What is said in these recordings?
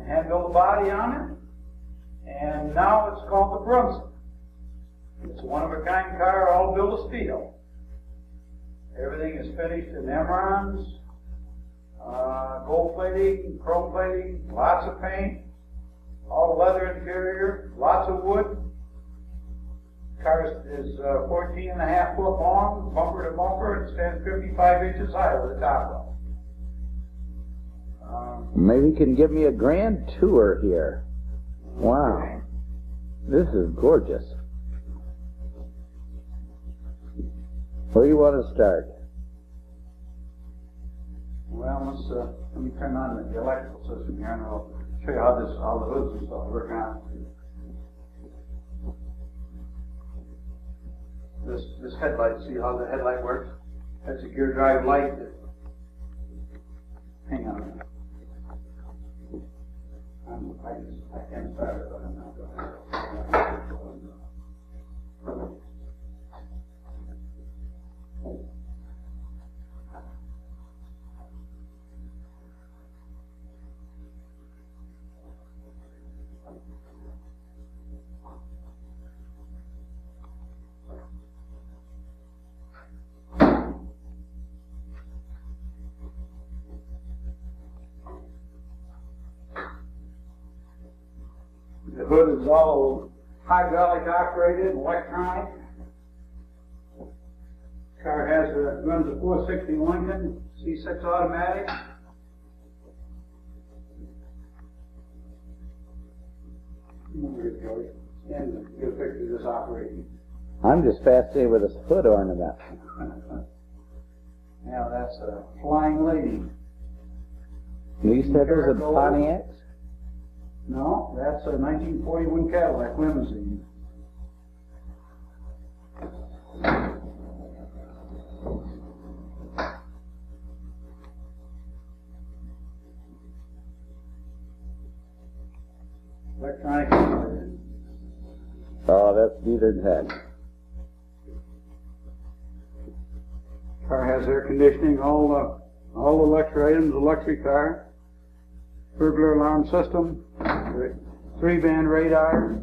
hand-built body on it, and now it's called the Bronson. It's a one-of-a-kind car, all built of steel. Everything is finished in imrons, gold plating, chrome plating, lots of paint, all leather interior, lots of wood. The car is 14.5 foot long, bumper to bumper, and stands 55 inches high with a top row. Maybe you can give me a grand tour here. Wow. Okay. This is gorgeous. Where do you want to start? Well, let me turn on the electrical system here, and I'll show you how the hoods and stuff work on. This headlight, see how the headlight works? That's a gear drive light. Hang on a minute. I can't start it, but I'm not going to. The hood is all hydraulic operated, electronic. The car runs a 460 Lincoln C6 automatic. And get a picture of this operating. I'm just fascinated with this hood ornament. Now that's a Flying Lady. You said there's a Pontiac? No, that's a 1941 Cadillac limousine. Electronic. Oh, that's neat as heck. Car has air conditioning, all electric items, a luxury car. Burglar alarm system, 3-band radar.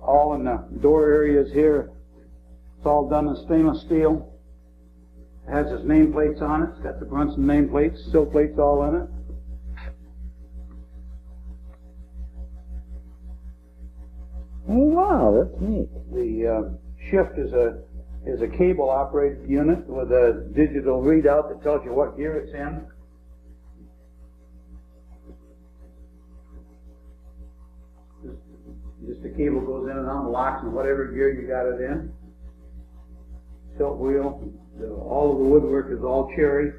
All in the door areas here. It's all done in stainless steel. It has its nameplates on it. It's got the Bronson nameplates, sill plates all in it. Oh, wow, that's neat. The shift is a cable operated unit with a digital readout that tells you what gear it's in. Just the cable goes in and unlocks in whatever gear you got it in. Tilt wheel. All of the woodwork is all cherry.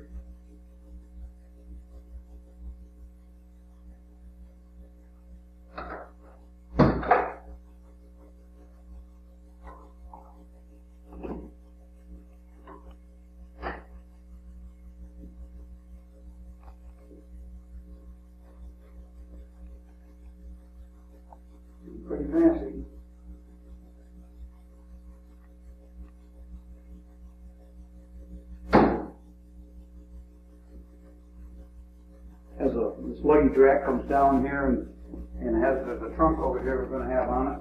Pretty fancy. This luggage rack comes down here and there's a trunk over here we're going to have on it.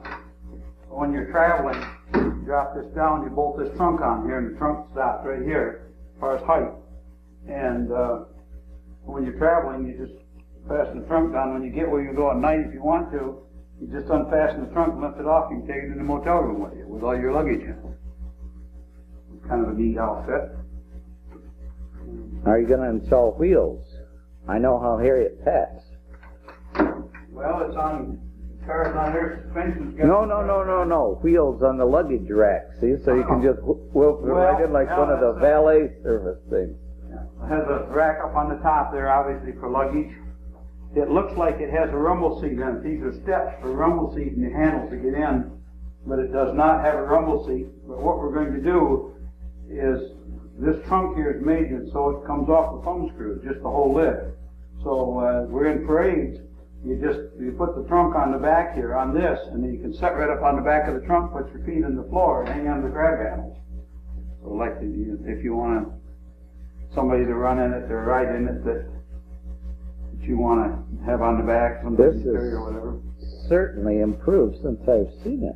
When you're traveling, you drop this down, you bolt this trunk on here, and the trunk stops right here as far as height. And when you're traveling, you just fasten the trunk down. When you get where you go at night, if you want to, you just unfasten the trunk, lift it off, you can take it in the motel room with you, with all your luggage in it. Kind of a neat outfit. Are you going to install wheels? I know how Harriet packs. Well, it's on, the car's on there, suspension's got... No. Wheels on the luggage rack, see? So you can just wheel right in like one of the valet service things. Yeah. It has a rack up on the top there, obviously, for luggage. It looks like it has a rumble seat in it. These are steps for a rumble seat and the handle to get in, but it does not have a rumble seat. But what we're going to do is, this trunk here is made so it comes off the thumb screw, just the whole lid. So we're in parades. You put the trunk on the back here on this, and then you can set right up on the back of the trunk, put your feet in the floor, and hang on the grab handles. So like if you want to somebody to run in it, to ride in it, that you want to have on the back, somebody to carry or whatever. Certainly improved since I've seen it.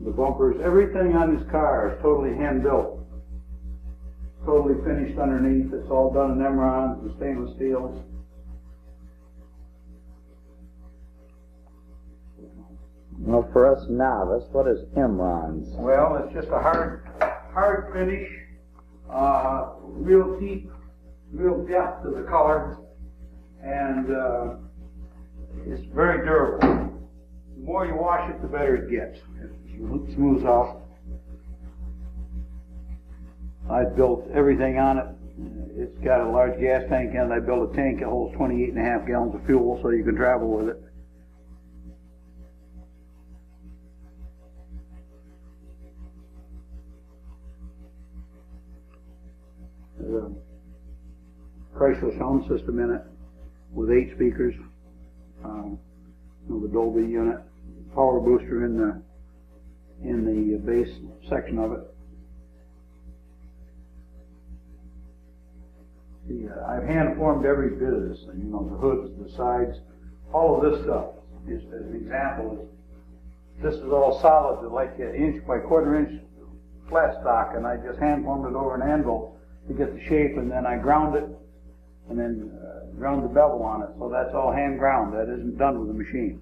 The bumpers, everything on this car is totally hand built. Totally finished underneath. It's all done in imron and stainless steel. Well, for us novice, what is imrons? Well, it's just a hard finish, real deep, real depth to the color, and it's very durable. The more you wash it, the better it gets. It smooths out. I built everything on it. It's got a large gas tank in it. I built a tank that holds 28.5 gallons of fuel so you can travel with it. There's a Chrysler sound system in it with 8 speakers. The Dolby unit, power booster in the bass section of it. I've hand formed every bit of this thing. The hoods, the sides, all of this stuff. As an example, this is all solid, like an inch by quarter-inch flat stock, and I just hand formed it over an anvil to get the shape, and then I ground it, and then ground the bevel on it. So that's all hand ground. That isn't done with a machine.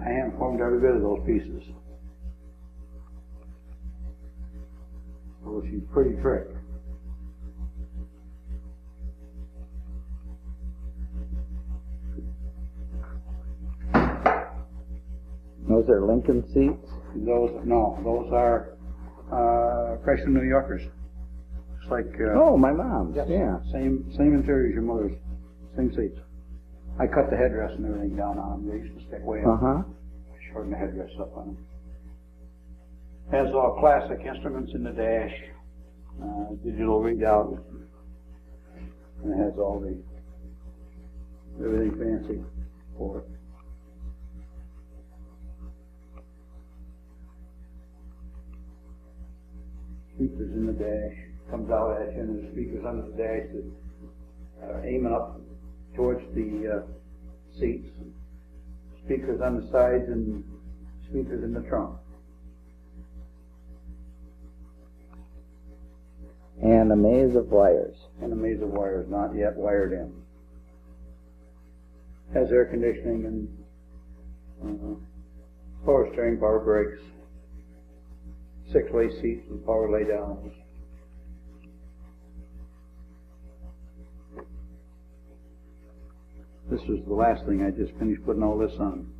I hand formed every bit of those pieces. So she's a pretty trick. Those are Lincoln seats? Those are Chrysler New Yorkers. It's like oh, my mom's. Yes, yeah. Same interior as your mother's. Same seats. I cut the headrest and everything down on them. They used to stick way up. I shortened the headrest up on them. Has all classic instruments in the dash, digital readout, and it has all everything fancy for it. Speakers in the dash, comes out at you, and there's speakers under the dash that are aiming up towards the seats. Speakers on the sides and speakers in the trunk. And a maze of wires. And a maze of wires not yet wired in. Has air conditioning and power steering, power brakes. 6-way seats with power lay downs. This was the last thing. I just finished putting all this on.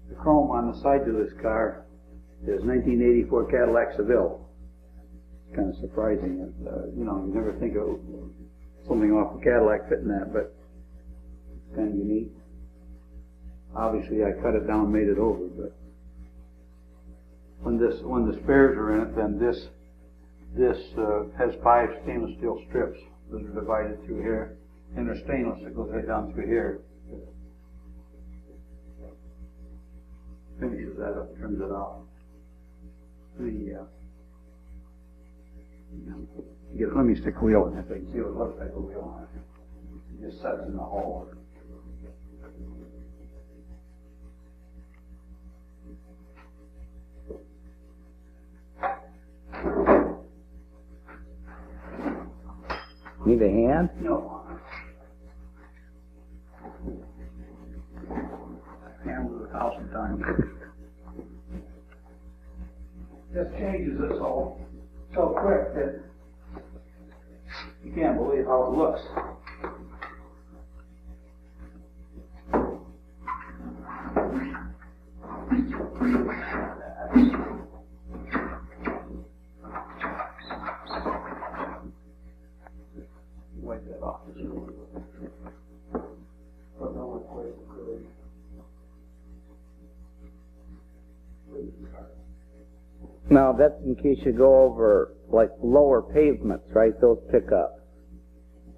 The chrome on the sides of this car is 1984 Cadillac Seville. It's kind of surprising. You never think of something off a Cadillac fitting that, but it's kind of unique. Obviously, I cut it down, made it over, but when the spares are in it, then this has 5 stainless steel strips that are divided through here, and they're stainless. It goes right down through here. Finishes that up, trims it off. Let me stick a wheel in it so you can see what it looks like a wheel on it. It just sets in the hole. Need a hand? No. I've handled it 1,000 times. Just changes it so quick that you can't believe how it looks. Wipe that off. Now, that's in case you go over, like, lower pavements, right? Those pick up.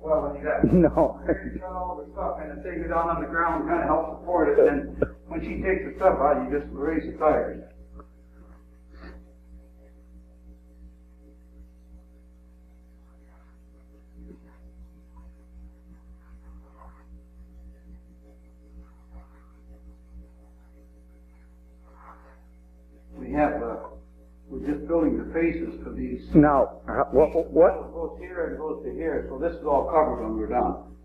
Well, when you got No. you got all the stuff and it takes it down on the ground, kind of helps support it. And then when she takes the stuff out, you just raise the tires. building the faces for these. Now, what? It goes here and goes to here, so this is all covered when we're done.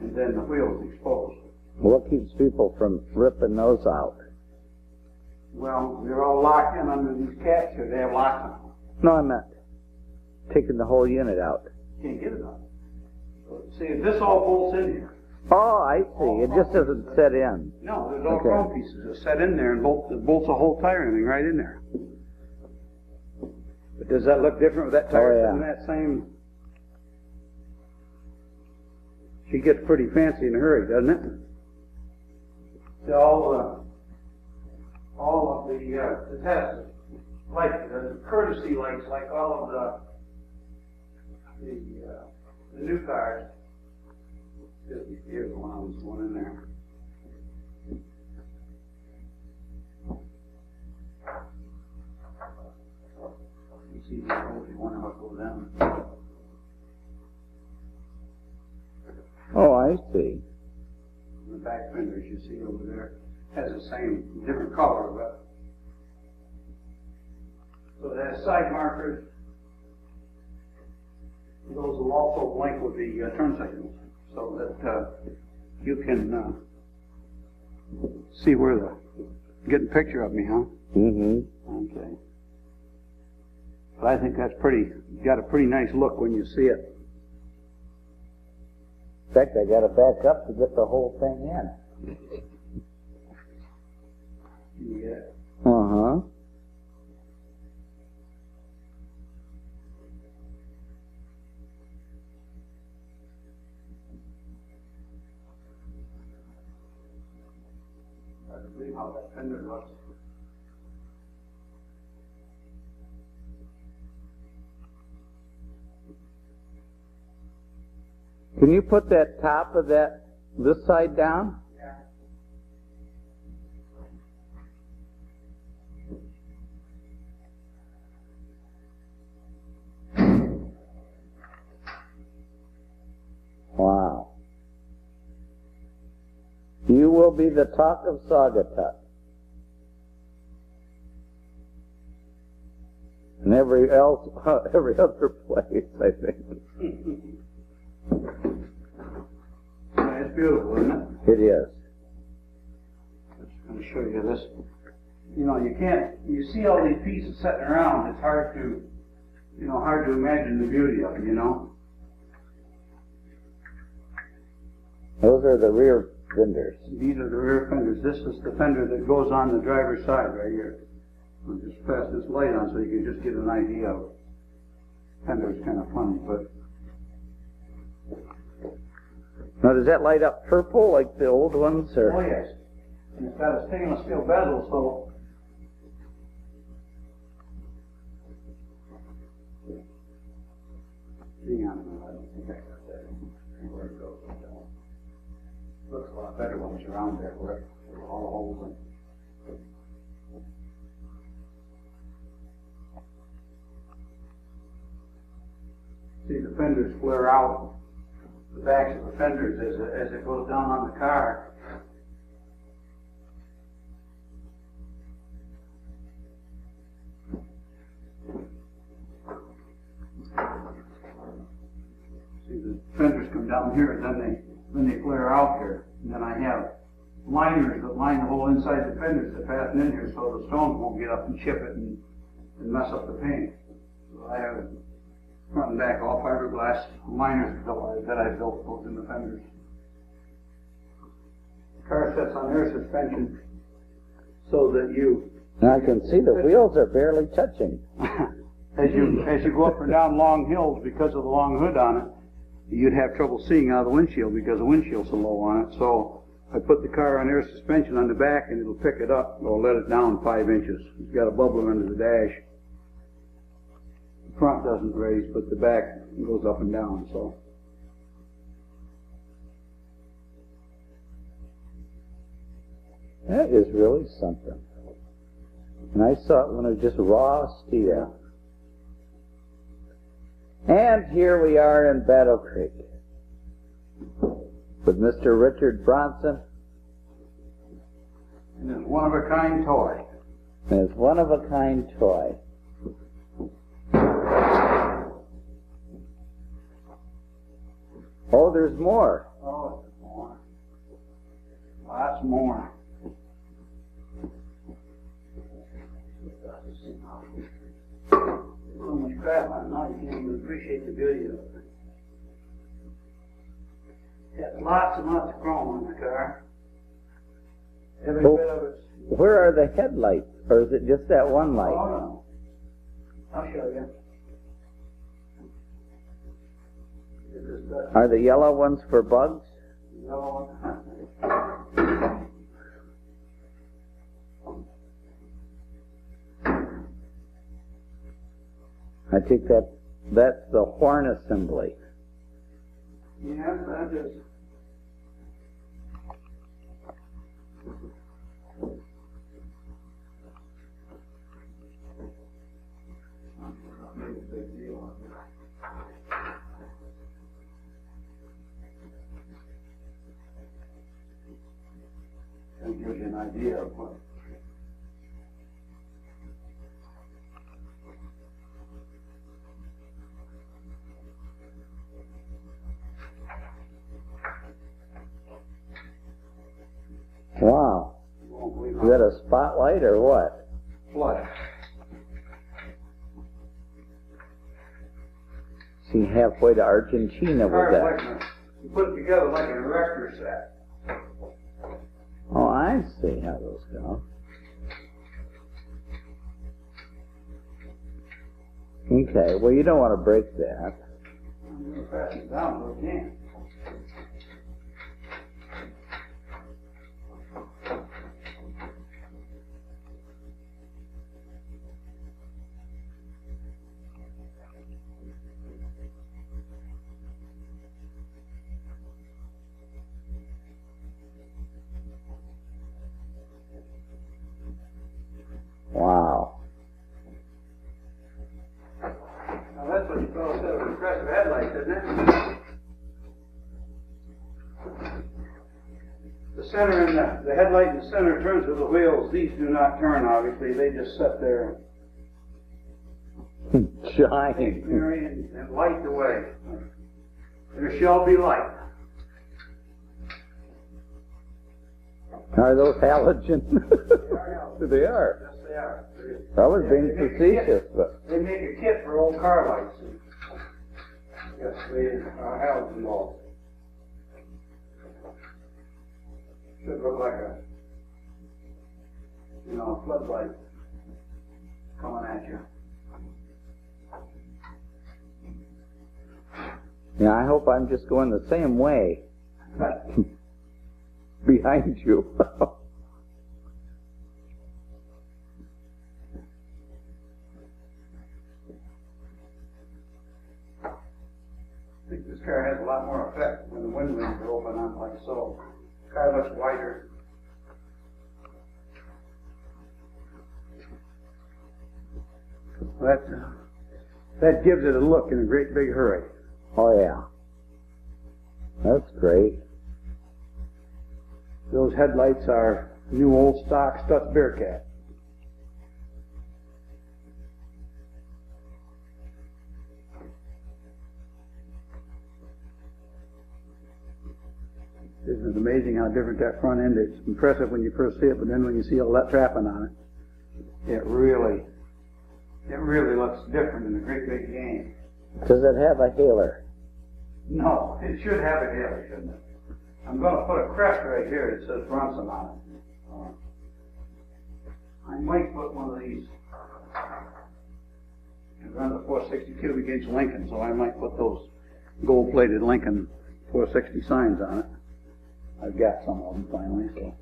And then the wheels exposed. What keeps people from ripping those out? Well, they're all locked in under these caps here. They have locks on them. No, I meant taking the whole unit out. Can't get it out. So, see, this all bolts in here. Oh, I see. It just doesn't set in. No, there's all chrome pieces that set in there and bolts the whole tire and everything right in there. But does that look different with that tire in that same? She gets pretty fancy in a hurry, doesn't it? See, all of the tests, like the courtesy lights, like all of the new cars. Here's one in there. You see the holes, you wonder how it goes down. Oh, I see. The back fenders you see over there has the same, different color, but so it has side markers. Those will also link with the turn signals, so that you can see where get a picture of me, huh? Mm-hmm. Okay. But I think that's got a pretty nice look when you see it. In fact, I got to back up to get the whole thing in. Yeah. Uh-huh. I can believe how that fender looks. Can you put that top of this side down? Yeah. Wow. You will be the talk of Saugatuck. And every other place, I think. It's beautiful, isn't it? It is. I'm just going to show you this. You know, you see all these pieces sitting around, it's hard to imagine the beauty of it, you know? Those are the rear fenders. These are the rear fenders. This is the fender that goes on the driver's side right here. I'll just pass this light on so you can just get an idea of it. Fender's kind of funny, but... Now, does that light up purple like the old ones? Or? Oh, yes. And it's got a stainless steel bezel, so... Hang on a minute, I don't think I got that. Where it goes. Looks a lot better when it's around there, where all the holes in. See, the fenders flare out. The backs of the fenders as it goes down on the car. See, the fenders come down here, and then they flare out here. And then I have liners that line the whole inside the fenders that fasten in here, so the stones won't get up and chip it and mess up the paint. So I have front and back, all fiberglass liners that I built both in the fenders. The car sets on air suspension so that you... Now I can see the wheels are barely touching. as you go up and down long hills, because of the long hood on it, you'd have trouble seeing out of the windshield because the windshield's so low on it. So I put the car on air suspension on the back, and it'll pick it up or let it down 5 inches. It's got a bubbler under the dash. Front doesn't raise, but the back goes up and down, so. That is really something. And I saw it when it was just raw steel. And here we are in Battle Creek with Mr. Richard Bronson. And it's one-of-a-kind toy. And it's one-of-a-kind toy. Oh, there's more. Oh, there's more. Lots more. So much crap on it now, you can't even appreciate the beauty of it. Got lots and lots of chrome on the car. Every bit of it. Where are the headlights? Or is it just that one light? Oh, no. I'll show you. Are the yellow ones for bugs? Yellow one. I think that's the horn assembly. Yes, that is. That gives you an idea of what. Wow. Is that a spotlight or what? What? See, halfway to Argentina with that. Like you put it together like an erector set. Oh, I see how those go. Okay, well, you don't want to break that. I'm going to pass it down so it can. Wow. Now that's what you call a set of impressive headlights, isn't it? The center and the headlight in the center turns with the wheels. These do not turn, obviously. They just sit there Giant. and light the way. There shall be light. Are those halogen? They are. Yes, they are. I was being facetious, but They make a kit for old car lights. Yes, they are halogen bulbs. Should look like a, floodlight coming at you. yeah, I hope I'm just going the same way behind you. I think this car has a lot more effect when the wind wings are open up like so. The car looks wider. That gives it a look in a great big hurry. Oh, yeah. That's great. Those headlights are new old stock Stutz Bearcat. Isn't it amazing how different that front end is? It's impressive when you first see it, but then when you see all that trapping on it, it really looks different in a great big game. Does it have a hailer? No, it should have a hailer, shouldn't it? I'm going to put a crest right here that says Bronson on it. I might put one of these. It runs a 460 cubic inch Lincoln, so I might put those gold-plated Lincoln 460 signs on it. I've got some of them finally. So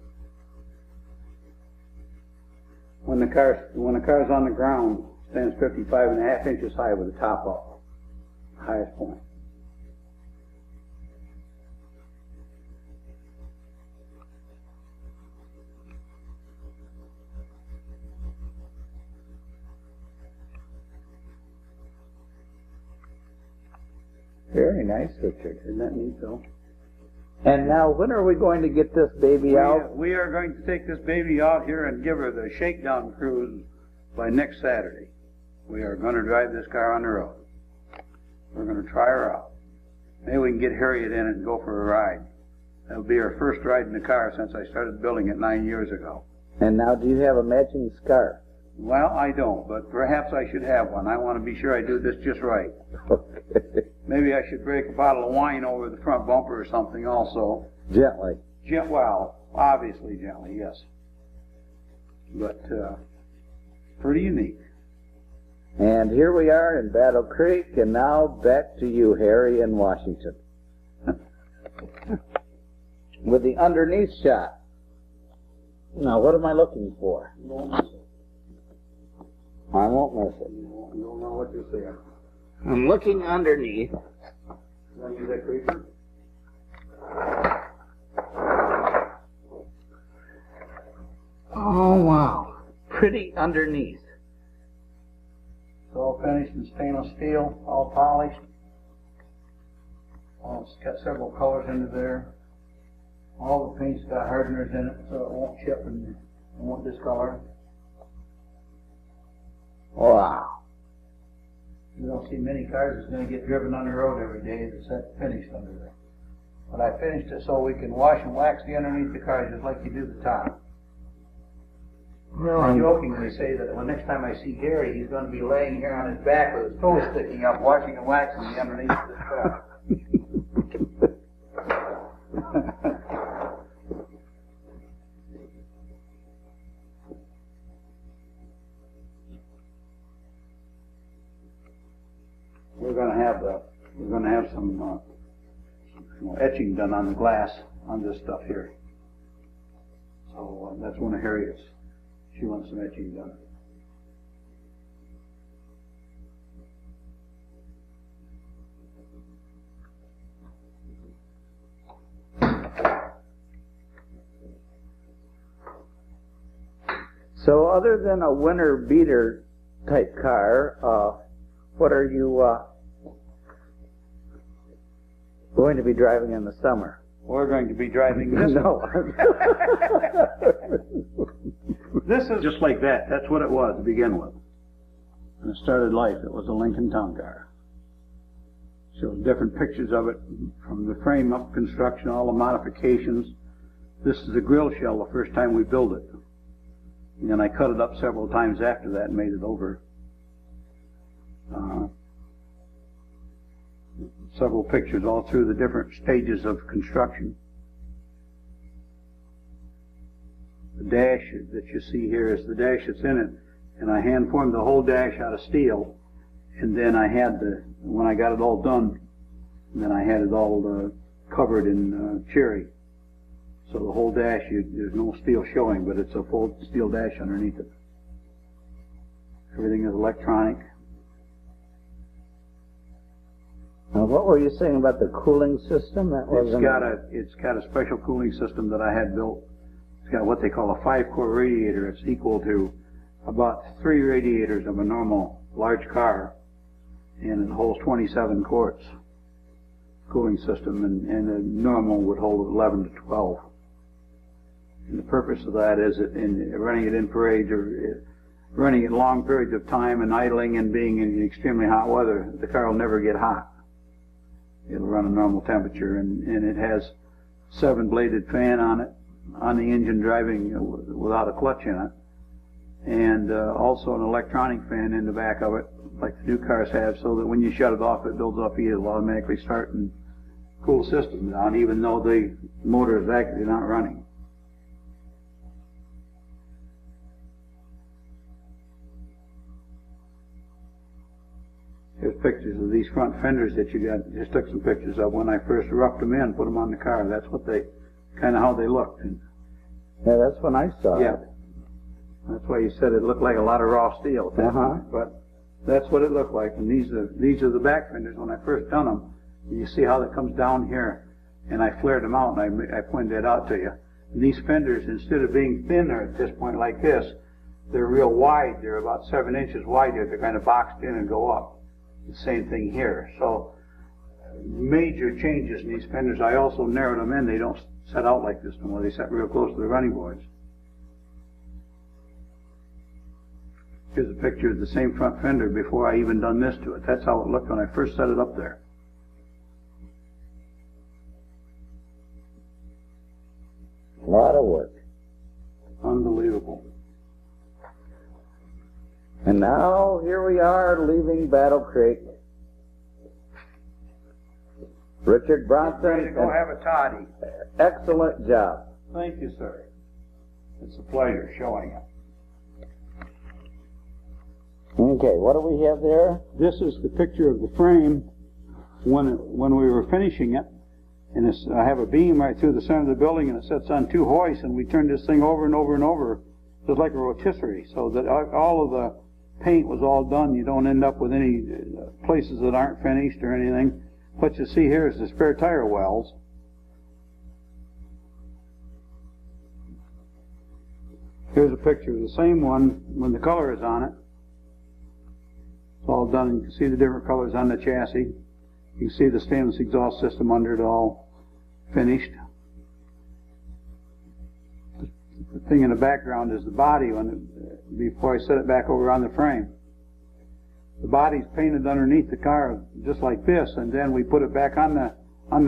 when the car's on the ground, it stands 55.5 inches high with the top up, highest point. Very nice, Richard. Isn't that neat, though? And now, when are we going to get this baby out? We are going to take this baby out here and give her the shakedown cruise by next Saturday. We are going to drive this car on the road. We're going to try her out. maybe we can get Harriet in and go for a ride. That'll be her first ride in the car since I started building it 9 years ago. And now, do you have a matching scarf? Well, I don't, but perhaps I should have one. I want to be sure I do this just right. Okay. Maybe I should break a bottle of wine over the front bumper or something also. Gently. Well, obviously gently, yes. But pretty unique. And here we are in Battle Creek, and now back to you, Harry, in Washington. With the underneath shot. Now, what am I looking for? You won't miss it. I won't miss it. You don't know what you're seeing. I'm looking underneath. You want to use that creeper? Oh, wow. Pretty underneath. It's all finished in stainless steel, all polished. It's got several colors into there. All the paint's got hardeners in it, so it won't chip and it won't discolor. Wow. You don't see many cars that's going to get driven on the road every day that's that finished under there. But I finished it so we can wash and wax the underneath the car just like you do the top. Well, I jokingly say that when next time I see Gary, he's going to be laying here on his back with his toes sticking up, washing and waxing the underneath of the car. We're going to have some etching done on the glass on this stuff here. So that's one of Harriet's. She wants some etching done. so other than a winter beater type car, what are you going to be driving in the summer? We're going to be driving this. No. This is just like that. That's what it was to begin with. When it started life, it was a Lincoln Town Car. Shows different pictures of it from the frame up construction, all the modifications. This is the grill shell the first time we built it. And then I cut it up several times after that and made it over. Several pictures all through the different stages of construction. The dash that you see here is the dash that's in it, and I hand formed the whole dash out of steel, and then I had when I got it all done, then I had it all covered in cherry. So the whole dash, there's no steel showing, but it's a full steel dash underneath it. Everything is electronic. Now, what were you saying about the cooling system? It's got a special cooling system that I had built. It's got what they call a 5-quart radiator. It's equal to about 3 radiators of a normal large car, and it holds 27 quarts cooling system, and a normal would hold 11 to 12. And the purpose of that is that in running it in parades or running it long periods of time and idling and being in extremely hot weather, the car will never get hot. It'll run a normal temperature, and it has 7-bladed fan on it, on the engine driving without a clutch in it, and also an electronic fan in the back of it, like the new cars have, so that when you shut it off, it builds up heat. It'll automatically start and cool the system down, even though the motor is actually not running. Here's pictures of these front fenders that you got. Just took some pictures of when I first roughed them in, put them on the car. That's what kind of how they looked. Yeah, that's when I saw it. That's why you said it looked like a lot of raw steel. But that's what it looked like. And these are the back fenders. When I first done them, you see how it comes down here, and I flared them out, and I pointed that out to you. And these fenders, instead of being thinner at this point like this, they're real wide. They're about 7 inches wide. They're kind of boxed in and go up. The same thing here. So major changes in these fenders. I also narrowed them in. They don't set out like this no more. They set real close to the running boards. Here's a picture of the same front fender before I even done this to it. That's how it looked when I first set it up there. And now here we are leaving Battle Creek. Richard Bronson. Ready to go have a toddy. Excellent job. Thank you, sir. It's a pleasure showing it. Okay, what do we have there? This is the picture of the frame when we were finishing it. And I have a beam right through the center of the building, and it sits on two hoists, and we turn this thing over and over and over, just like a rotisserie, so that all of the paint was all done. You don't end up with any places that aren't finished or anything. What you see here is the spare tire wells. Here's a picture of the same one when the color is on it. It's all done. You can see the different colors on the chassis. You can see the stainless exhaust system under it all finished. The thing in the background is the body before I set it back over on the frame. The body's painted underneath the car just like this, and then we put it back on the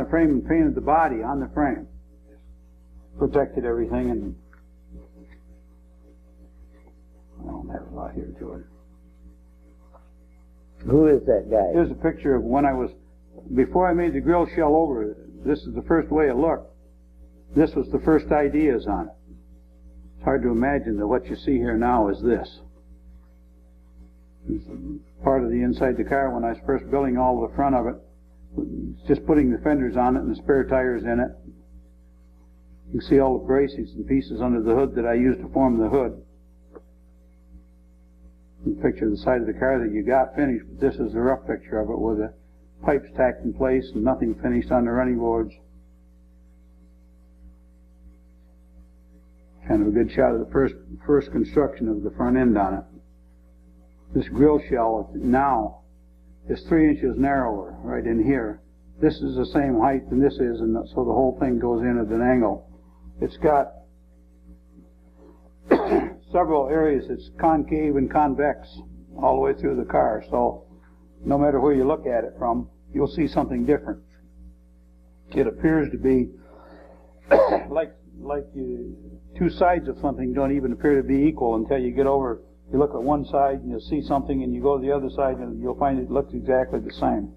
frame and painted the body on the frame. Protected everything, and I don't have a lot here to it. Who is that guy? Here's a picture of when before I made the grill shell over. This is the first way it looked. This was the first ideas on it. It's hard to imagine that what you see here now is this. It's part of the inside the car when I was first building all the front of it. Just putting the fenders on it and the spare tires in it. You can see all the bracings and pieces under the hood that I used to form the hood. Picture the side of the car that you got finished, but this is the rough picture of it with the pipes tacked in place and nothing finished on the running boards. Kind of a good shot of the first construction of the front end on it. This grill shell now is 3 inches narrower right in here. This is the same height and this is, and so the whole thing goes in at an angle. It's got several areas that's concave and convex all the way through the car, so no matter where you look at it from, you'll see something different. It appears to be like two sides of something don't even appear to be equal until you get over. You look at one side and you'll see something, and you go to the other side and you'll find it looks exactly the same.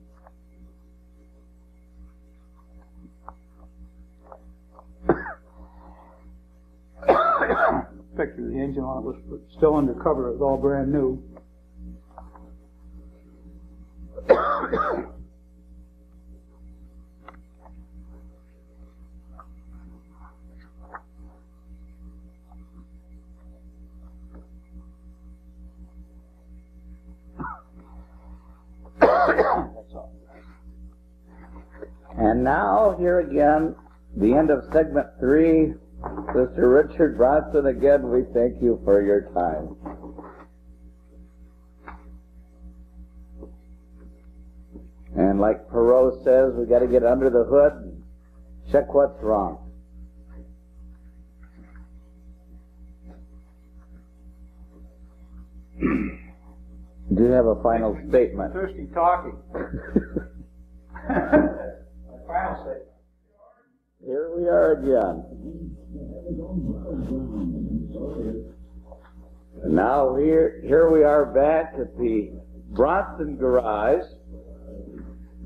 Picture of the engine on it was still under cover. It was all brand new. And now, here again, the end of segment 3. Mr. Richard Bronson, again, we thank you for your time. And like Perot says, we got to get under the hood and check what's wrong. Do you have a final statement? Thirsty talking. Final statement. Here we are again. Now here we are back at the Bronson garage.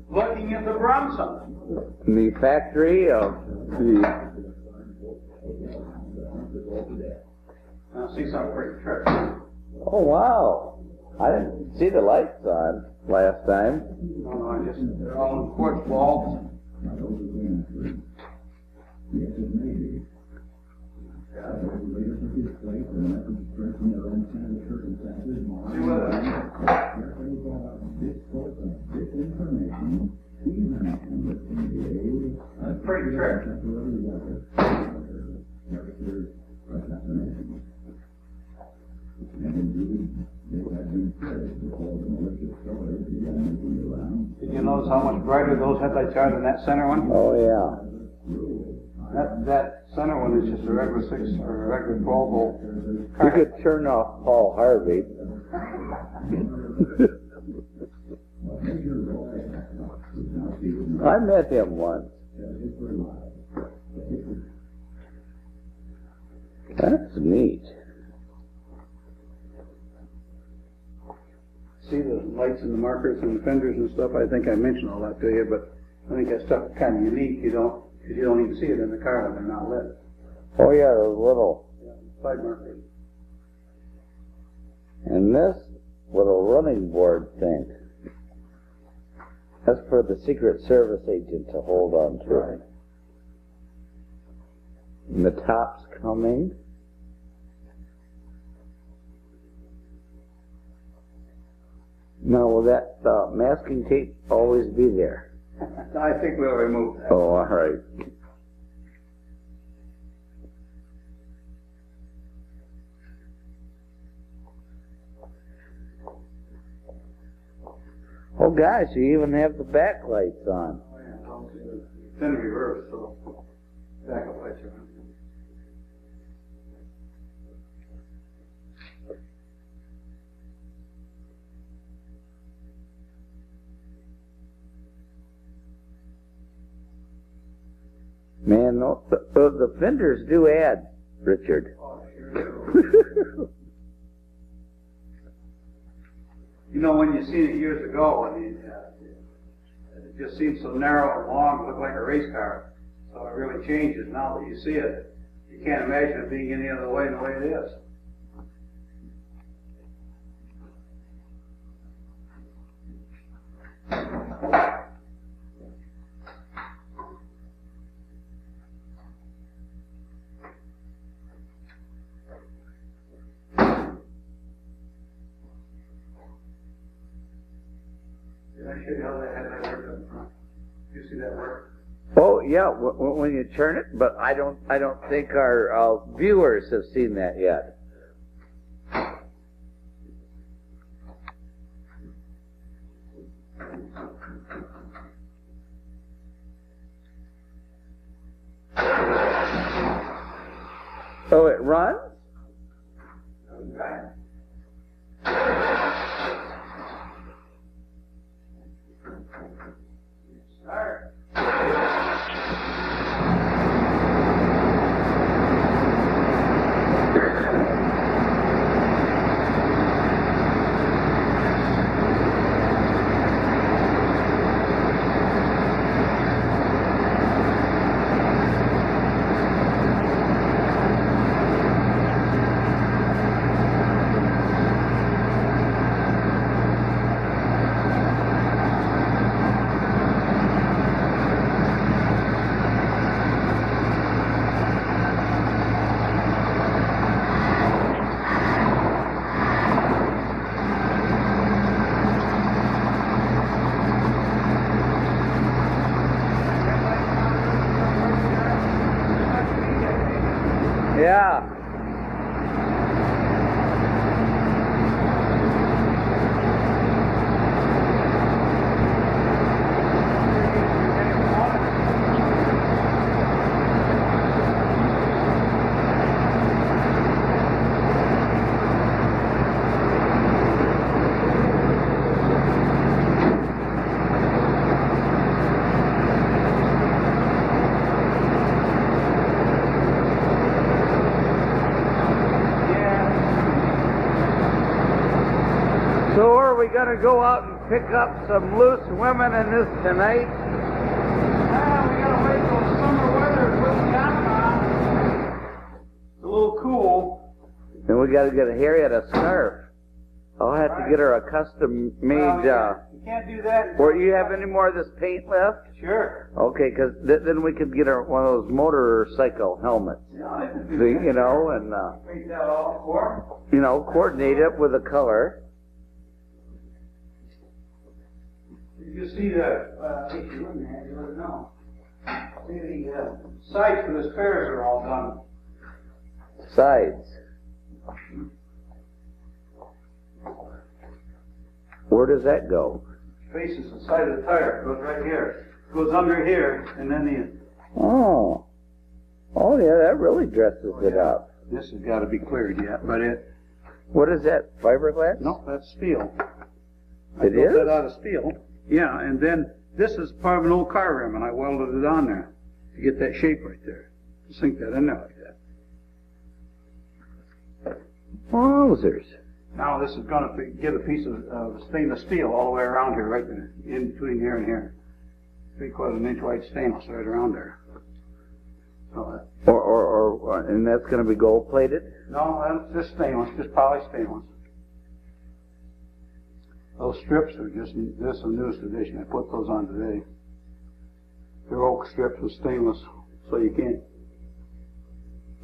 Looking at the Bronson. The factory of the... I see some pretty tricks. Oh, wow. I didn't see the lights on last time. No, they're all in quartz balls. That's pretty trick. Did you notice how much brighter those headlights are than that center one? Oh, yeah. That center one is just a regular 6 or a regular 12 volt. You could turn off Paul Harvey. I met him once. That's neat. see the lights and the markers and the fenders and stuff. I think I mentioned all that to you, but I think that stuff is kind of unique. You don't even see it in the car when they're not lit. Oh yeah, those little. Yeah, side markers. And this little running board thing, that's for the Secret Service agent to hold on to. Right. And the top's coming. Now, will that masking tape always be there? I think we'll remove that. Oh, all right. Oh gosh, you even have the backlights on. Oh, yeah. It's in reverse, so backup lights are on. Man, the fenders do add, Richard. Oh, sure. You know, when you seen it years ago, I mean, it just seemed so narrow and long, it looked like a race car. So it really changes now that you see it. You can't imagine it being any other way than the way it is. Did I show you how that headlight works up front? Do you see that work? Oh yeah, when you turn it, but I don't think our viewers have seen that yet. Oh, it runs? Okay. Start. Yeah. So are we going to go out and pick up some loose women in this tonight? We gotta wait till summer weather to put the jacket on. It's a little cool. Then we got to get Harriet a scarf. I'll have to get her a custom made. You can't do that. Or you have any more of this paint left? Sure. Okay, because then we could get her one of those motorcycle helmets. Yeah, I can do See, that. you know, and Paint that all for. you know, coordinate it with a color. You see the, if you wouldn't have, you wouldn't know. See the sides for the spares are all done. Sides. Where does that go? Faces the side of the tire. It goes right here. It goes under here, and then the. Oh. Oh yeah, that really dresses it up. This has got to be cleared yet, but it. What is that? Fiberglass? No, that's steel. I It built is? that out of steel. Yeah, and then this is part of an old car rim, and I welded it on there to get that shape right there. Sink that in there like that. Wowzers. Now this is going to get a piece of stainless steel all the way around here, right in between here and here. 3/4 inch white stainless right around there. So and that's going to be gold plated? no, that's just stainless, just polished stainless. Those strips are just this the newest edition. I put those on today. They're oak strips with stainless, so you can't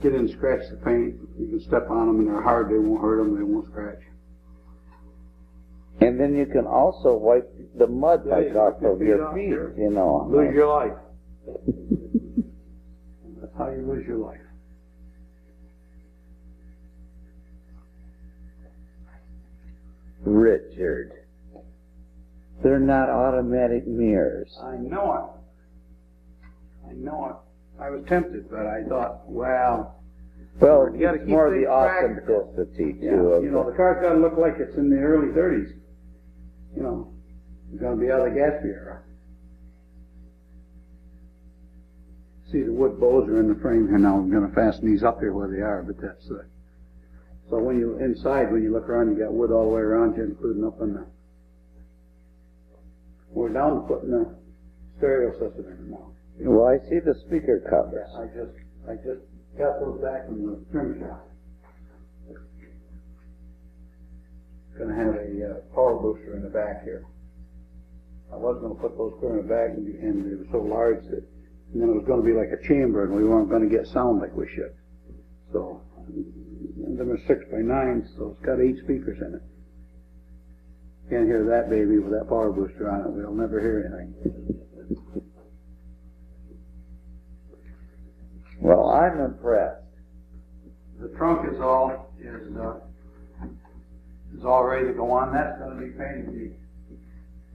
get in and scratch the paint. You can step on them and they're hard. They won't hurt them. They won't scratch. And then you can also wipe the mud Yeah, like off of your feet, you know. Lose your life. That's how you lose your life. Richard, they're not automatic mirrors. I know it. I know it. I was tempted, but I thought, well, Well, you gotta it's keep more the things practical. authenticity, yeah, too. you know, the car's got to look like it's in the early 30s. You know, it's going to be out of the Gatsby era. See, the wood bows are in the frame here now. I'm going to fasten these up here where they are, but that's it. So when you inside, when you look around, you got wood all the way around you, including up in the. We're down to putting the stereo system in now. Well, I see the speaker covers. I just got those back from the trim shop. Gonna have a power booster in the back here. I was gonna put those clear in the back, and they were so large that, and then it was gonna be like a chamber, and we weren't gonna get sound like we should. So, and them are 6x9s, so it's got 8 speakers in it. Can't hear that baby with that power booster on it. We'll never hear anything. Well, I'm impressed. The trunk is all ready to go on. That's going to be painted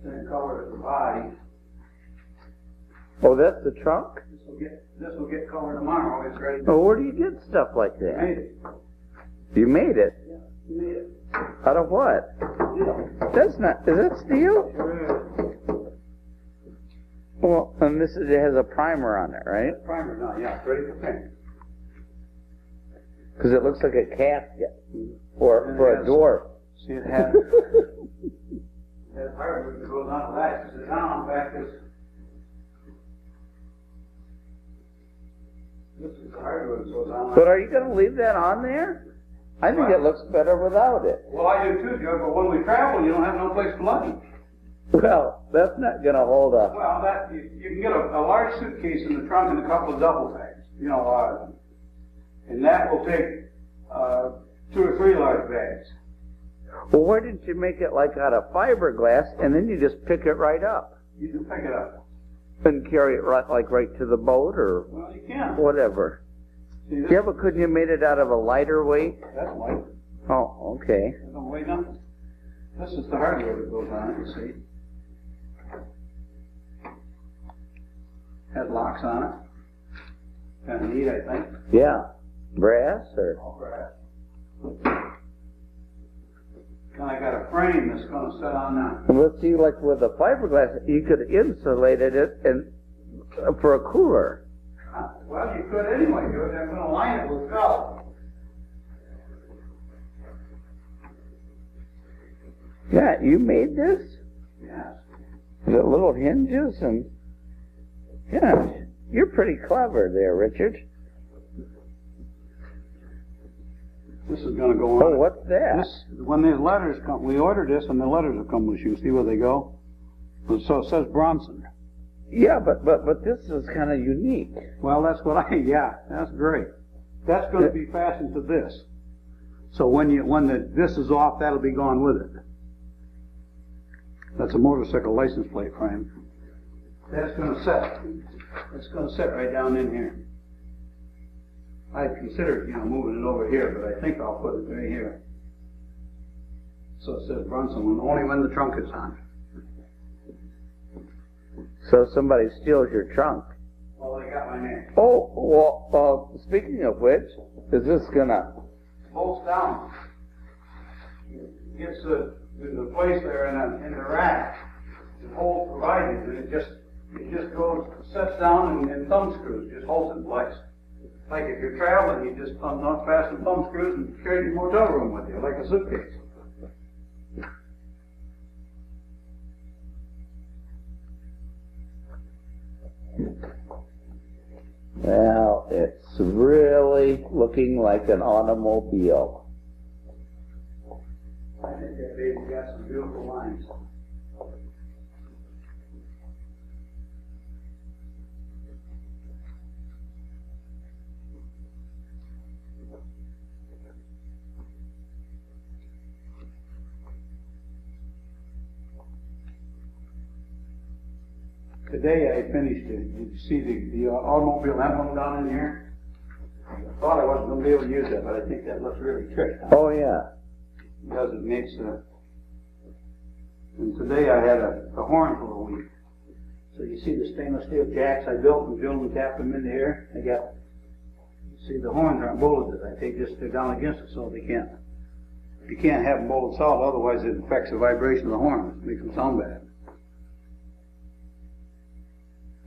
the same color as the body. Oh, that's the trunk? This will get colored tomorrow. It's ready. Oh, where do you get stuff like that? Made it. You made it? Yeah, made it. Out of what? That's not, is that steel? Sure is. Well, and it has a primer on it, right? Primer now, yeah, it's ready for paint. Because it looks like a casket for a door. See, it has hardwood that goes on the latch. It's down back this is the hardwood that goes on. But are you going to leave that on there? I think it looks better without it. Well, I do too, Joe, but when we travel, you don't have no place to lunch. Well, that's not going to hold up. Well, that you can get a large suitcase in the trunk and a couple of duffel bags, you know, and that will take 2 or 3 large bags. Well, why didn't you make it like out of fiberglass and then you just pick it right up You can pick it up. and carry it right to the boat or Well, you can. whatever? See, this, Yeah, but couldn't you made it out of a lighter weight? that's light. Oh, okay. It don't weigh nothing. This is the hardware that goes on it. You see, has locks on it. Kind of neat, I think. Yeah. Brass or? All brass. And I got a frame that's going to sit on that. Let's see, like with the fiberglass, you could insulate it and for a cooler. Well, you could anyway. I'm going to line it with felt. Yeah, you made this? Yes. The little hinges and... Yeah, you're pretty clever there, Richard. This is going to go on. Oh, what's that? This, when the letters come, we ordered this and the letters have come loose. You can see where they go. So it says Bronson. Yeah, but this is kind of unique. Well, that's what yeah, that's great. That's going to be fastened to this. So when this is off, that'll be gone with it. That's a motorcycle license plate frame. That's going to set. It's going to sit right down in here. I considered, moving it over here, but I think I'll put it right here. So it says Bronson, only when the trunk is on. So if somebody steals your trunk. Well, they got my name. Oh, well, speaking of which, is this gonna... Bolts down. Gets the place there in the rack. The holes provided, and it just goes, sets down and thumb screws, just holds it in place. Like if you're traveling, you just fasten thumb screws and carry your motel room with you, like a suitcase. Well, it's really looking like an automobile. I think that baby's got some beautiful lines. Today I finished it. You see the automobile emblem down in here? I thought I wasn't going to be able to use that, but I think that looks really trick. Oh, yeah. Because it makes and today I had a horn for a week. So you see the stainless steel jacks I built and drilled and tapped them into here? I got, see the horns aren't bolted. I take this, they're down against it so you can't have them bolted solid, otherwise it affects the vibration of the horn. It makes them sound bad.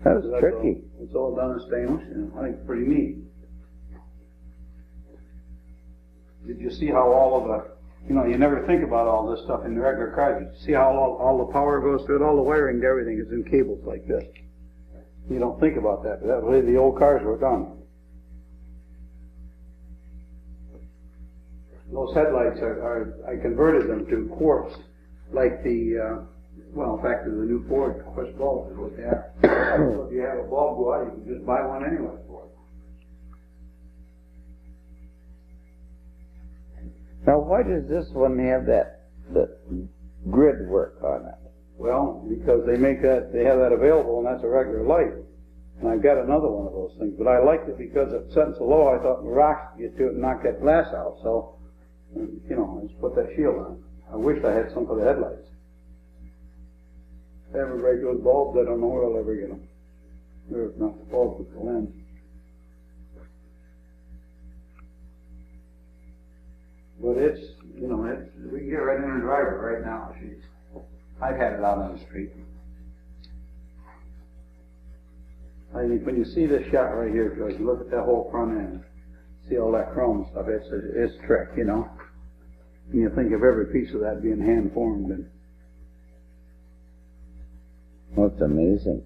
That was tricky. It's all done in stainless, and I think it's pretty neat. Did you see how all of the, you never think about all this stuff in the regular cars. You see how all the power goes through it, all the wiring and everything is in cables like this. You don't think about that, but that's the way the old cars were done. Those headlights I converted them to quartz, like the, well, in fact, the new Ford quartz bulbs is what they are. So if you have a bulb go out, you can just buy one anyway for it. Now, why does this one have the grid work on it? Well, because they have that available, and that's a regular light. And I've got another one of those things, but I liked it because it's setting so low, I thought the rocks could get to it and knock that glass out. So, I just put that shield on. I wish I had some for the headlights. If I ever break those bulbs, I don't know where I'll ever get them. There's not the bulbs with the lens. But it's, we can get right in her driver right now. I've had it out on the street. I think when you see this shot right here, George, you look at that whole front end, see all that chrome stuff, it's trick, And you think of every piece of that being hand formed. And well, it's amazing.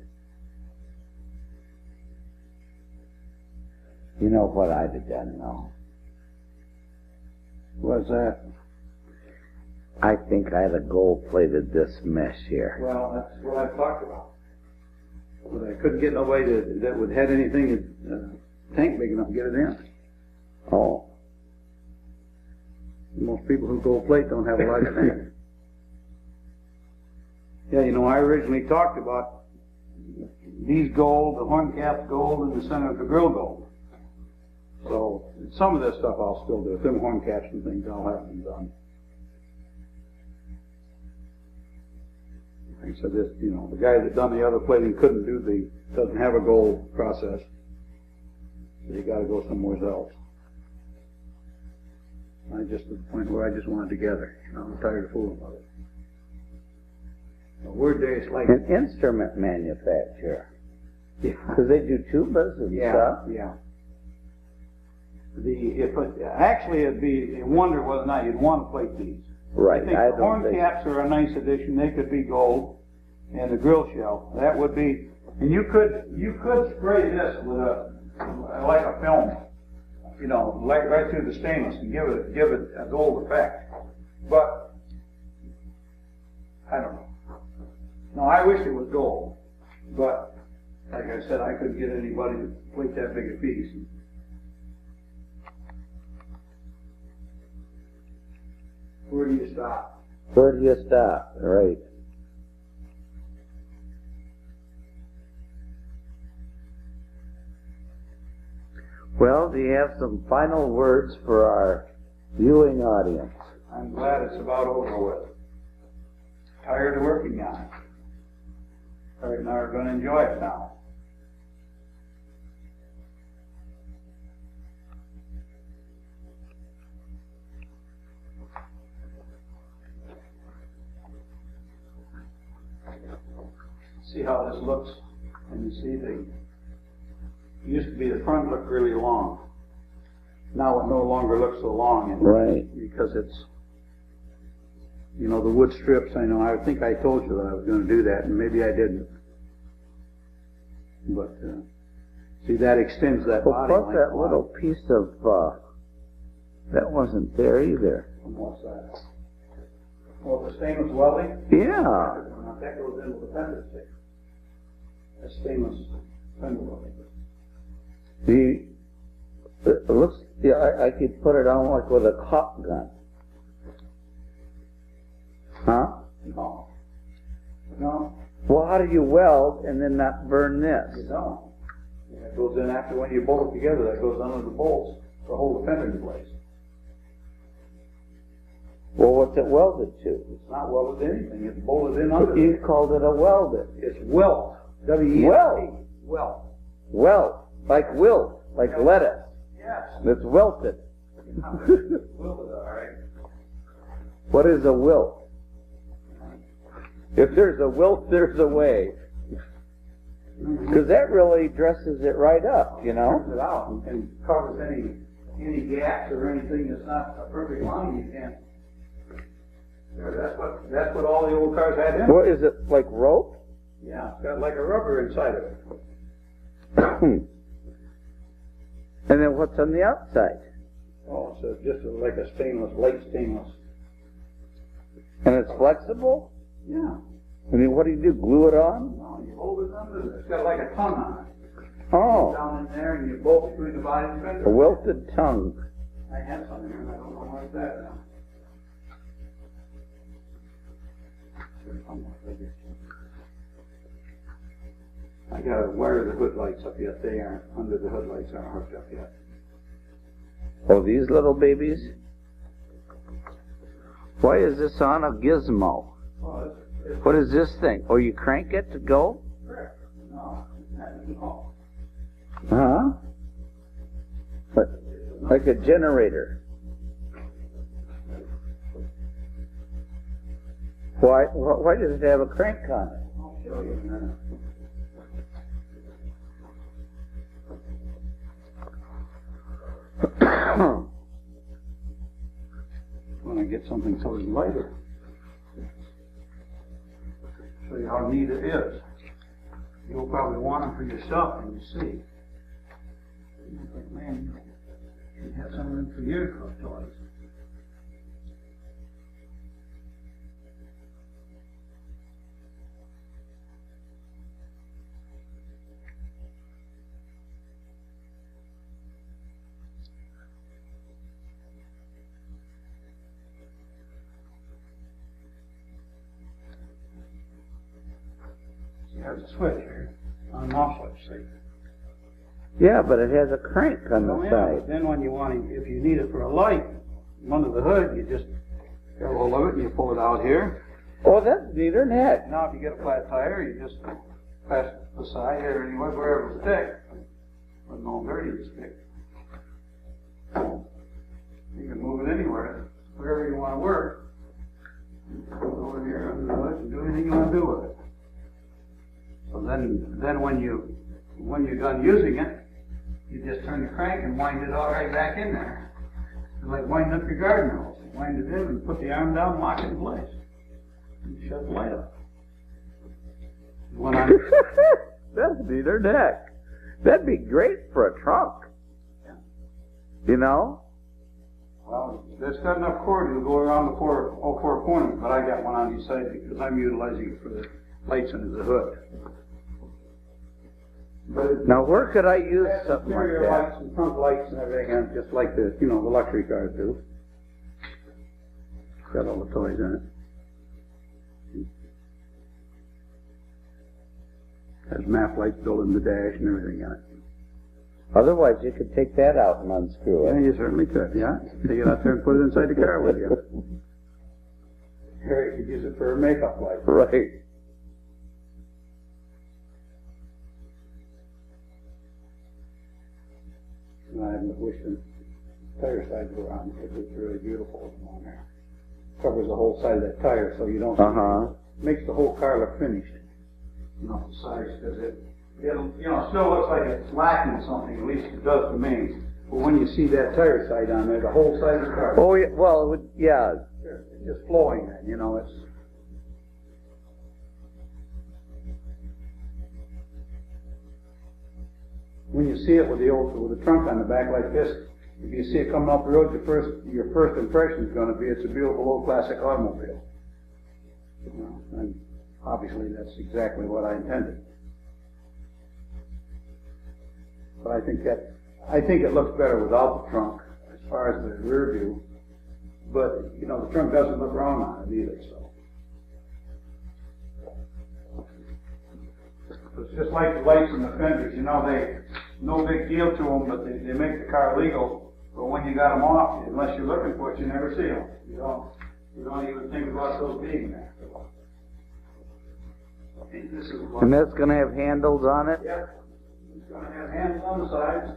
You know what I'd have done now? What's that? I think I'd have gold-plated this mesh here. Well, that's what I've talked about. But I couldn't get nobody that would have anything, tank big enough to get it in. Oh. Most people who gold plate don't have a large tank. Yeah, I originally talked about these gold, the horn caps gold, and the center of the grill gold. So some of this stuff I'll still do. Them horn caps and things, I'll have them done. Like I said, this, the guy that done the other plating doesn't have a gold process. So you got to go somewhere else. I just at the point where I just want it together. I'm tired of fooling with it. Word day is like an instrument manufacturer. Yeah. Because they do tubas and stuff. Yeah. Actually, it'd be, you wonder whether or not you'd want to plate these. Right. I think the horn caps are a nice addition. They could be gold, and the grill shell. That would be, and you could spray this with like a film, right through the stainless and give it a gold effect. But I don't know. No, I wish it was gold, but like I said, I couldn't get anybody to plate that big a piece. Where do you stop? Where do you stop? Right. Well, do you have some final words for our viewing audience? I'm glad it's about over with. Tired of working on it. All right, now we're going to enjoy it now. See how this looks, and you see it used to be the front looked really long. Now it no longer looks so long, right? Because it's, the wood strips. I think I told you that I was going to do that, and maybe I didn't. But See, that extends that Well, body plus length. that little piece of, that wasn't there either. And what's that? Well, the stainless welding? Yeah. That goes into the fender stick. That's stainless fender welding. It looks, yeah, I could put it on like with a caulk gun. Huh? No. No, Well, how do you weld and then not burn this? you don't. It goes in after when you bolt it together, that goes under the bolts to hold the fender in place. Well, what's it welded to? It's not welded to anything, it's bolted in under You it. called it a welded. It's welt. W-E-L-T. Welt. Welt. Welt. Like wilt. Like lettuce. Yes. It's welted. Welted, all right. What is a wilt? If there's a wilt, there's a way. Because that really dresses it right up, you know? Turns it out and covers any gaps or anything that's not a perfect line, you can't. There, that's what all the old cars had in. What is it, like rope? Yeah, it's got like a rubber inside of it. And then what's on the outside? Oh, so just like a stainless, light stainless. And it's flexible? Yeah. I mean, what do you do, glue it on? No, you hold it under there. It's got like a tongue on it. Oh, Down in there, and you bolt between the body and fender. a welted tongue. I have some in here, and I don't know what's that now. I gotta wire the hood lights up yet. They aren't, under the hood lights aren't hooked up yet. Oh, these little babies? Why is this on a gizmo? Oh, it's What is this thing? Oh, you crank it to go? correct. No, no. Huh? But, like a generator. Why does it have a crank on it? I'll show you in a minute. When I get something so it's lighter. Show you how neat it is. You'll probably want them for yourself when you see. But man, you have some of them for your toys. There's a switch here, on and off switch, see? Yeah, but it has a crank on Oh, the yeah, side. but then when you want to, if you need it for a light, under the hood, you just get a hold of it and you pull it out here. Oh, that's neater than heck. Now, if you get a flat tire, you just pass it to the side here, anywhere, wherever it's thick. But no dirty, it's thick. You can move it anywhere, wherever you want to work. Put it over here under the hood and do anything you want to do with it. So then when you're done using it, you just turn the crank and wind it all right back in there. It's like winding up your garden hose. Wind it in and put the arm down, lock it in place. And shut the light up. When I'm, That's neater than heck. That'd be great for a trunk. You know? well, it's got enough cord to go around all four corners, but I got one on each side because I'm utilizing it for the lights under the hood. But Now, where could I use it has something like exterior that? lights and front lights and everything, and just like the luxury cars do. Got all the toys in it. Has map lights built in the dash and everything in it. Otherwise, you could take that out and unscrew Yeah, it. you certainly could, yeah. Take it out there and put it inside the car with you. Or you could use it for a makeup light. Right. And I wish the tire sides were on because it's really beautiful on there. Covers the whole side of that tire so you don't. Uh-huh. Makes the whole car look finished. Not the sides, because it still looks like it's lacking something. At least it does to me. But when you see that tire side on there, the whole side of the car, Oh, yeah, well, it would, yeah. it's just flowing. Then it's. when you see it with the trunk on the back like this, if you see it coming off the road, your first impression is going to be it's a beautiful old classic automobile. You know, and obviously that's exactly what I intended. But I think it looks better without the trunk as far as the rear view. But you know, the trunk doesn't look wrong on it either. So it's just like the lights and the fenders. You know, no big deal to them, but they make the car legal. But when you got them off, unless you're looking for it, you never see them. You don't even think about those being there. And that's going to have handles on it? Yeah. It's going to have handles on the sides.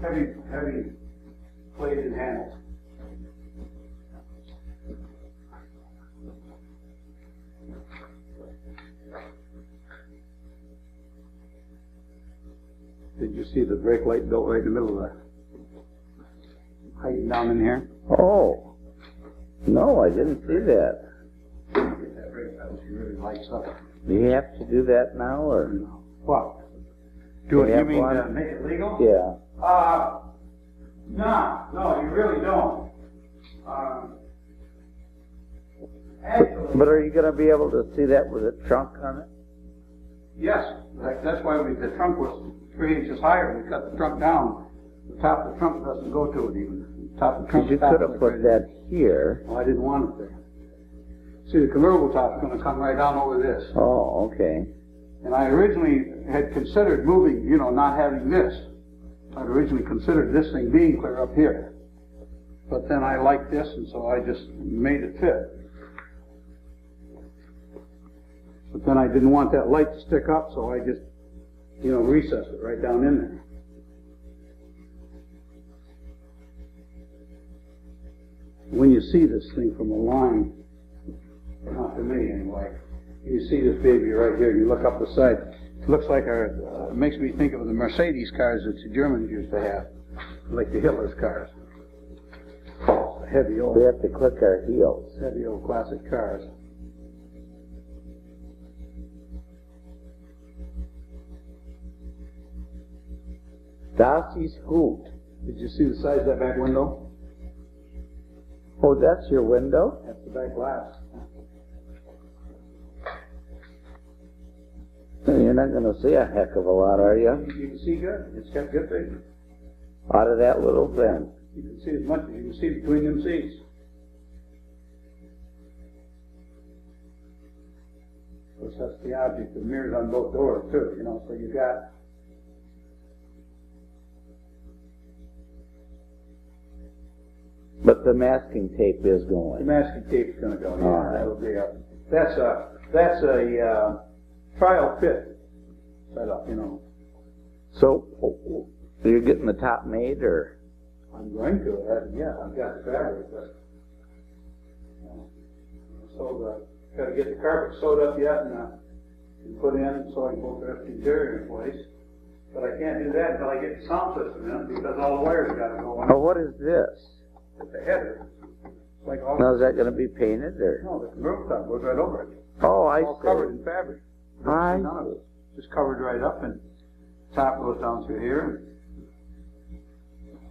Heavy plated handles. Did you see the brake light built right in the middle of the height down in here? Oh, no, I didn't see that. Get that brake pedal, she really lights up. Do you have to do that now, or? No. What? Do it, you mean to make it legal? Yeah. No, you really don't. Actually, But are you going to be able to see that with a trunk on it? yes. That's why the trunk was 3 inches higher. We cut the trunk down. The top of the trunk doesn't go to it even. The top of the trunk. Because you could have put that here. Well, I didn't want it there. See, the convertible top is going to come right down over this. Oh, okay. And I originally had considered moving, you know, not having this. I'd originally considered this thing being clear up here. But then I liked this, and so I just made it fit. But then I didn't want that light to stick up, so I just, you know, recessed it right down in there. When you see this thing from a line, not to me anyway, you see this baby right here, you look up the side, it looks like it makes me think of the Mercedes cars that the Germans used to have, like the Hitler's cars. Heavy old. We have to click our heels. Heavy old classic cars. Dossie's Hoot. Did you see the size of that back window? Oh, that's your window? That's the back glass. You're not going to see a heck of a lot, are you? You can see good. It's got good vision. Out of that little thing. You can see as much as you can see between them seats. Of course, that's the object of mirrors on both doors, too, you know, so you got. But the masking tape is The going. masking tape's going to go. Yeah, All right. that'll be a. That's a trial fit setup, you know. So, you're getting the top made, or? I'm going to. Yeah, I've got the fabric, but got to get the carpet sewed up yet and put in so I can put the interior in place. But I can't do that until I get the sound system in because all the wires got to go in. Oh, what is this? It's a header. Like all. Now, is that going to be painted, or? No, the convertible top goes right over it. Oh, I It's all see. covered in fabric. I None of it. Just covered right up, and top goes down through here.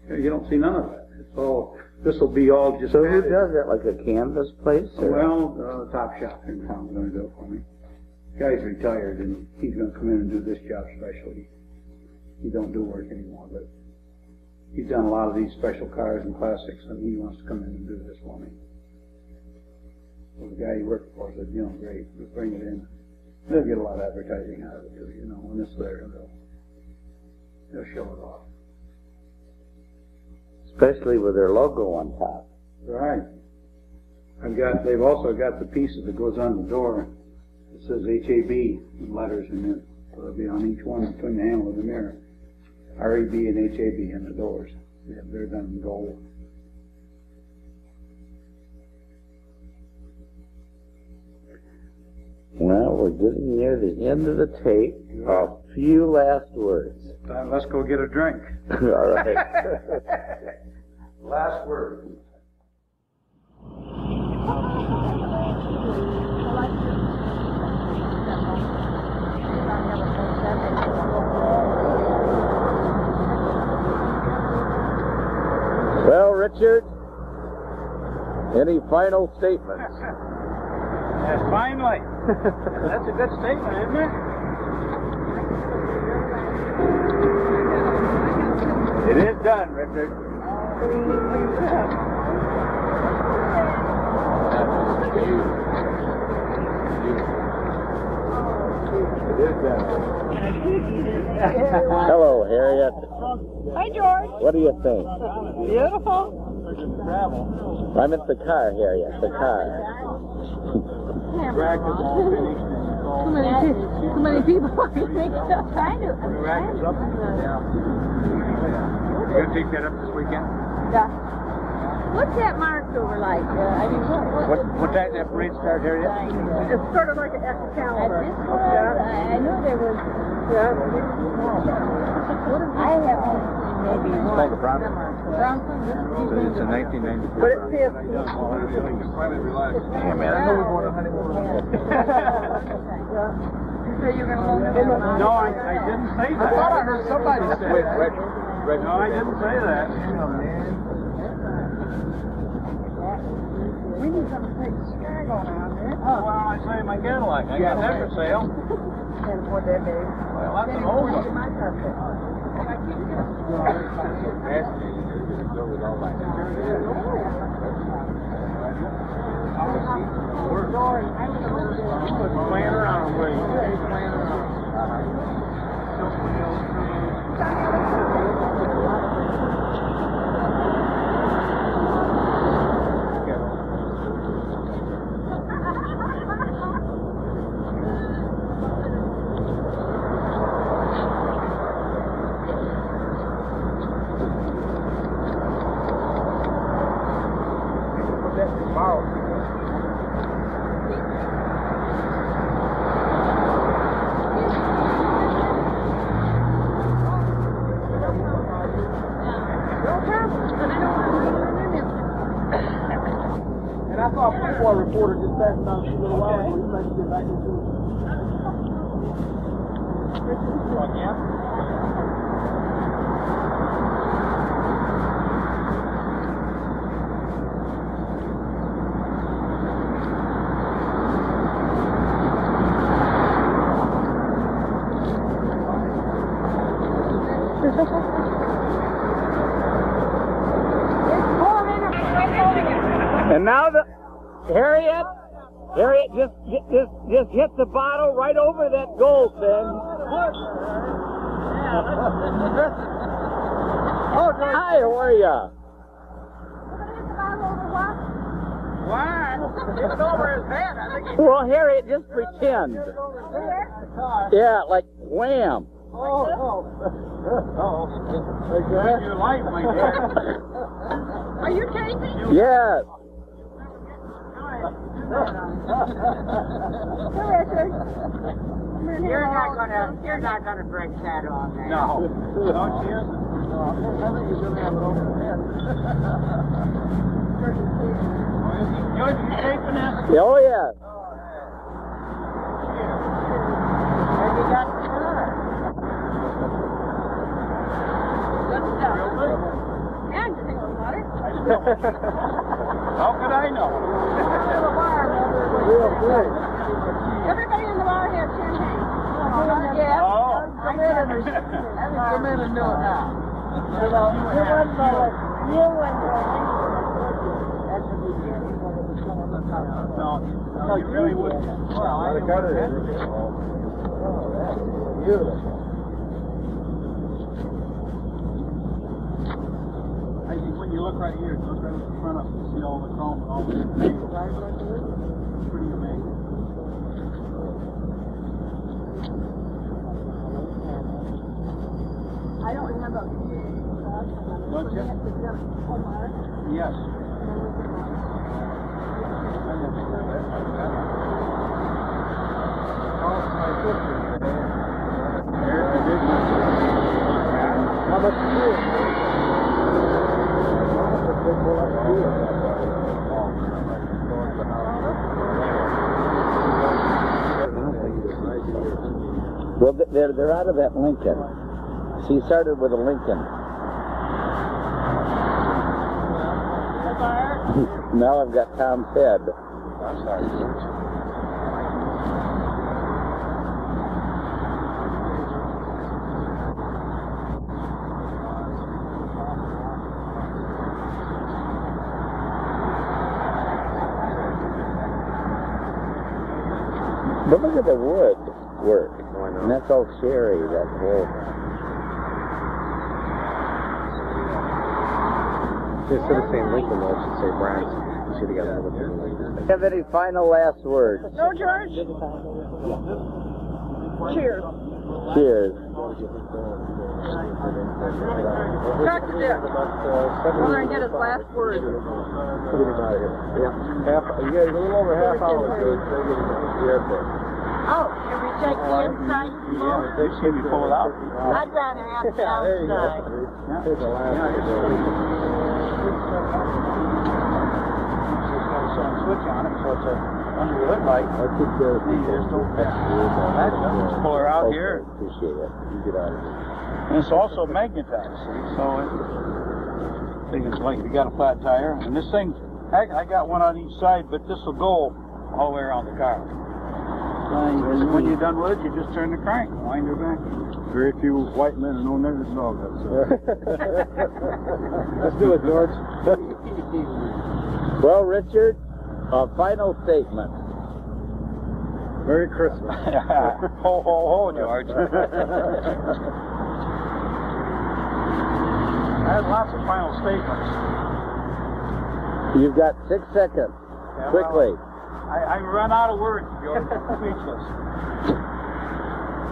You don't see none of that. It's all. This will be all just. So who padded. does that, like a canvas place? Or? Well, the top shop in town is going to do it for me. Guy's retired, and he's going to come in and do this job specially. He don't do work anymore, but he's done a lot of these special cars and classics, and he wants to come in and do this for me. So the guy he worked for said, you know, great, we'll bring it in. They'll get a lot of advertising out of it, too, you know, when it's there, they'll show it off. Especially with their logo on top. Right. They've also got the pieces that goes on the door. It says HAB in letters in it. So it'll be on each one between the handle and the mirror. REB and HAB in the doors. Yeah, they're done in gold. Well, we're getting near the end of the tape. A few last words. Let's go get a drink. All right. Last word. Richard, any final statements? Finally. That's a good statement, isn't it? It is done, Richard. It is done. Hello, Harriet. Hi, George. What do you think? Beautiful. I'm at the car, Harriet, the car. Rack is all finished. Too many people. Trying to. The rack is up? Yeah. You gonna take that up this weekend? Yeah. What's that marked over like? What's that parade start here yet? It's sort of like an Excalibur. I know there was. Yeah. I have maybe It's one. called the Bronson. Bronson. It's a 1994. But it says. Yeah, man, I know we're going to honeymoon. So you're going to loan them? No, I didn't say that. I thought I heard somebody say that. No, I didn't say that. We need some big sky going on there. Oh, well, I say my Cadillac. I got that for sale. Can't afford that big. Well, that's an old one. My carpet. Playing around with you. Playing around. And I saw a football reporter just passing down the street a little while ago. He's like to get back into it. And now the Harriet, just hit the bottle right over that gold thing. Oh, hi, how are ya? Why? It's over his head. I think Well, Harriet, just pretend. Yeah, like wham. your life, my dear. Are you taping? Yes. You're not gonna break that on there. No. No, she isn't. George, you taping this? Oh, yes. Where you got the car? Good stuff. And you think about it? How could I know? Everybody in the bar has champagne. Yeah. Oh. Come in and do it now. No, you really wouldn't. Well, I got it. Beautiful. I think when you look right here, look right in front of us, you see all the chrome and all the different angles. It's pretty amazing. I don't remember. Don't you? Yes. How much is it? Well, they're out of that Lincoln. She started with a Lincoln. Now I've got Tom's head. I'm sorry, George. But look at the wood work. And that's all cherry, that whole. Instead of saying Lincoln, though, it should say Branson. You should have got a little bit of Lincoln. Have any final last words? No, George? Cheers. Cheers. Talk to Dick. We're going to get his last word. Yeah. You guys, a little over half hour ago, the airport. Oh, can we take the inside? They should be pulled out. I'd rather have the outside. There's a switch on it, so it's under the hood light. Just pull her out here. Appreciate it. You get out of here. And it's also magnetized, see? So I think it's like you got a flat tire. And this thing, I got one on each side, but this will go all the way around the car. And when you're done with it, you just turn the crank, wind her back. Very few white men know never saw that. So. Let's do it, George. Well, Richard, a final statement. Merry Christmas. Ho, ho, ho, George. I had lots of final statements. You've got 6 seconds. Yeah, Quickly. Well, I run out of words, George. Speechless.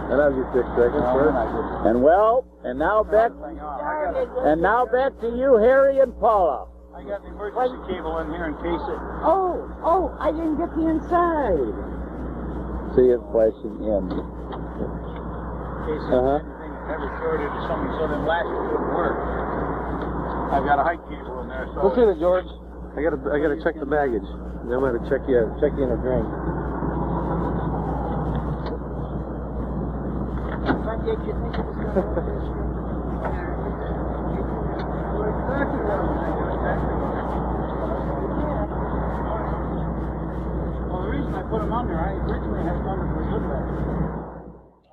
And I'll give 6 seconds first. And now back to you, Harry and Paula. I got the emergency cable in here in case it. Oh, I didn't get the inside. See it flashing in. In case anything ever shorted or something, so them lashes wouldn't work. I've got a height cable in there, so. Look at it, George. I gotta check the baggage. And I'm gonna check you in a drink. What did you think it was going to be? Well, the reason I put them under, I originally had them under for good luck.